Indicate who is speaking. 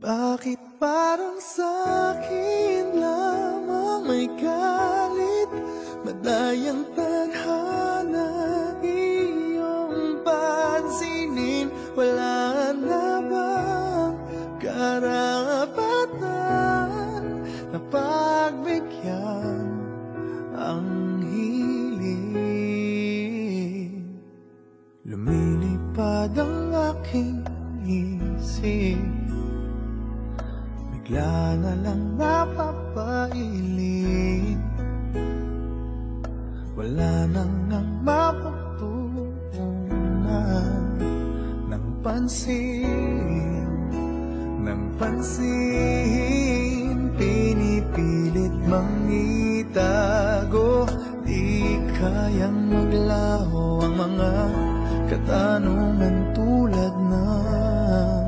Speaker 1: Bakit parang sa'kin lamang may galit, madayang tadhana iyong pansinin? Wala na bang karapatan na pagbigyan ang hiling? Lumilipad ang aking isip, bigla na lang napapailin. Wala nang ang mapagtuunan ng pansin, ng pansin. Pinipilit mang itago, di kayang maglaho ang mga katanungan tulad ng